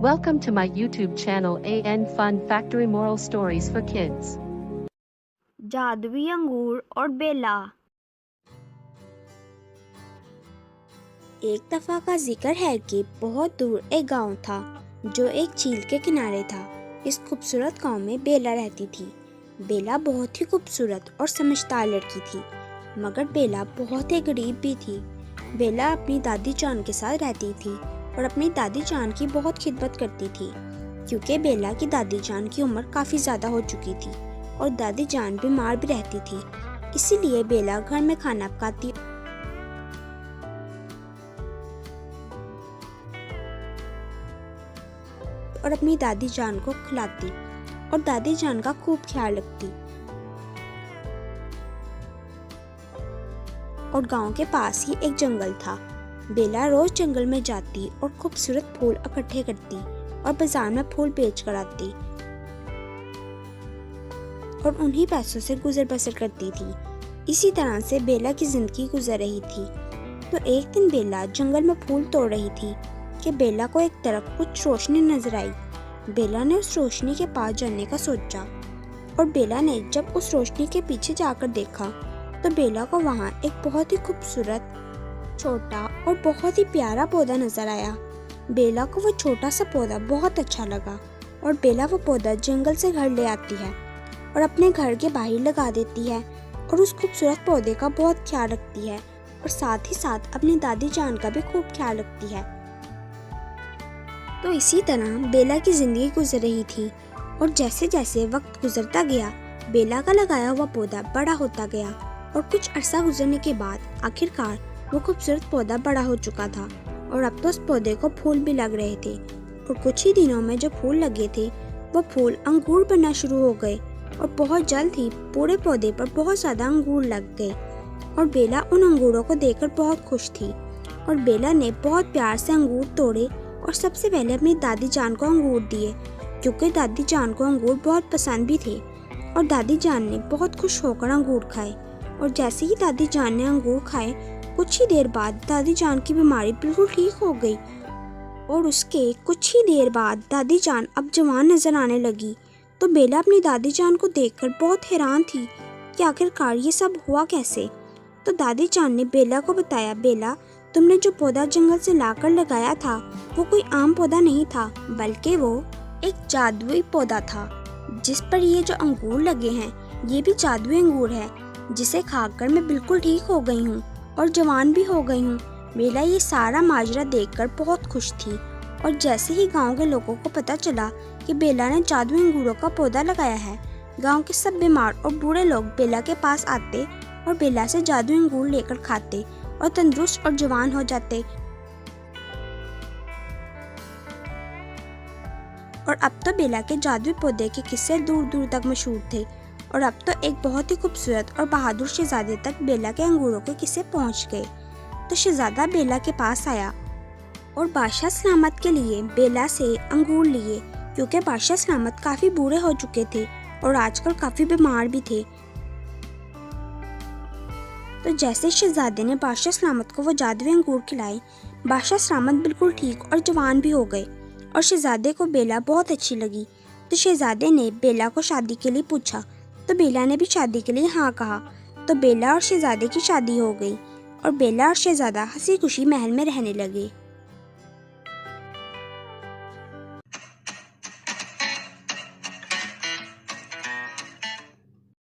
Welcome to my YouTube channel AN Fun Factory Moral Stories for Kids. जादुई अंगूर और बेला। एक दफा का जिक्र है कि बहुत दूर एक गांव था जो एक झील के किनारे था। इस खूबसूरत गांव में बेला रहती थी। बेला बहुत ही खूबसूरत और समझदार लड़की थी, मगर बेला बहुत ही गरीब भी थी। बेला अपनी दादी जान के साथ रहती थी और अपनी दादी जान की बहुत खिदमत करती थी, क्योंकि बेला की दादी जान की उम्र काफ़ी ज़्यादा हो चुकी थी और दादी जान बीमार भी रहती थी। इसीलिए बेला घर में खाना पकाती और अपनी दादी जान को खिलाती और दादी जान का खूब ख्याल रखती। और गांव के पास ही एक जंगल था। बेला रोज जंगल में जाती और खूबसूरत फूल इकट्ठे करती और बाजार में फूल बेच कर आती और उन्हीं पैसों से गुजर बसर करती थी। इसी तरह से बेला की जिंदगी गुजर रही थी। तो एक दिन बेला जंगल में फूल तोड़ रही थी कि बेला को एक तरफ कुछ रोशनी नजर आई। बेला ने उस रोशनी के पास जाने का सोचा और बेला ने जब उस रोशनी के पीछे जाकर देखा तो बेला को वहाँ एक बहुत ही खूबसूरत, छोटा और बहुत ही प्यारा पौधा नजर आया। बेला को वो छोटा सा पौधा बहुत अच्छा लगा और बेला वो पौधा जंगल से घर ले आती है और अपने घर के बाहर लगा देती है और उस खूबसूरत पौधे का बहुत ख्याल रखती है और साथ ही साथ अपनी दादी जान का भी खूब ख्याल रखती है। तो इसी तरह बेला की जिंदगी गुजर रही थी और जैसे जैसे वक्त गुजरता गया बेला का लगाया हुआ पौधा बड़ा होता गया और कुछ अरसा गुजरने के बाद आखिरकार वो खूबसूरत पौधा बड़ा हो चुका था और अब तो उस पौधे को फूल भी लग रहे थे। और कुछ ही दिनों में जो फूल लगे थे वो फूल अंगूर बनना शुरू हो गए और बहुत जल्द ही पूरे पौधे पर बहुत ज़्यादा अंगूर लग गए और बेला उन अंगूरों को देखकर बहुत खुश थी। और बेला ने बहुत प्यार से अंगूर तोड़े और सबसे पहले अपनी दादी जान को अंगूर दिए, क्योंकि दादी जान को अंगूर बहुत पसंद भी थे। और दादी जान ने बहुत खुश होकर अंगूर खाए और जैसे ही दादी जान ने अंगूर खाए कुछ ही देर बाद दादी जान की बीमारी बिल्कुल ठीक हो गई और उसके कुछ ही देर बाद दादी जान अब जवान नजर आने लगी। तो बेला अपनी दादी जान को देखकर बहुत हैरान थी कि आखिरकार ये सब हुआ कैसे। तो दादी जान ने बेला को बताया, बेला तुमने जो पौधा जंगल से लाकर लगाया था वो कोई आम पौधा नहीं था, बल्कि वो एक जादुई पौधा था जिस पर ये जो अंगूर लगे हैं ये भी जादुई अंगूर है, जिसे खाकर मैं बिल्कुल ठीक हो गई हूँ और जवान भी हो गई हूँ। बेला ये सारा माजरा देखकर बहुत खुश थी और जैसे ही गांव के लोगों को पता चला कि बेला ने जादुई अंगूरों का पौधा लगाया है, गांव के सब बीमार और बूढ़े लोग बेला के पास आते और बेला से जादुई अंगूर लेकर खाते और तंदुरुस्त और जवान हो जाते। और अब तो बेला के जादुई पौधे के किस्से दूर दूर तक मशहूर थे और अब तो एक बहुत ही खूबसूरत और बहादुर शहजादे तक बेला के अंगूरों के किस्से पहुंच गए। तो शहजादा बेला के पास आया और बादशाह सलामत के लिए बेला से अंगूर लिए, क्योंकि बादशाह सलामत काफी बूढ़े हो चुके थे और आजकल काफी बीमार भी थे। तो जैसे शहजादे ने बादशाह सलामत को वो जादुई अंगूर खिलाए, बादशाह सलामत बिल्कुल ठीक और जवान भी हो गए और शहजादे को बेला बहुत अच्छी लगी। तो शहजादे ने बेला को शादी के लिए पूछा तो बेला ने भी शादी के लिए हाँ कहा। तो बेला और शहजादे की शादी हो गई और बेला और शहजादा हंसी खुशी महल में रहने लगे।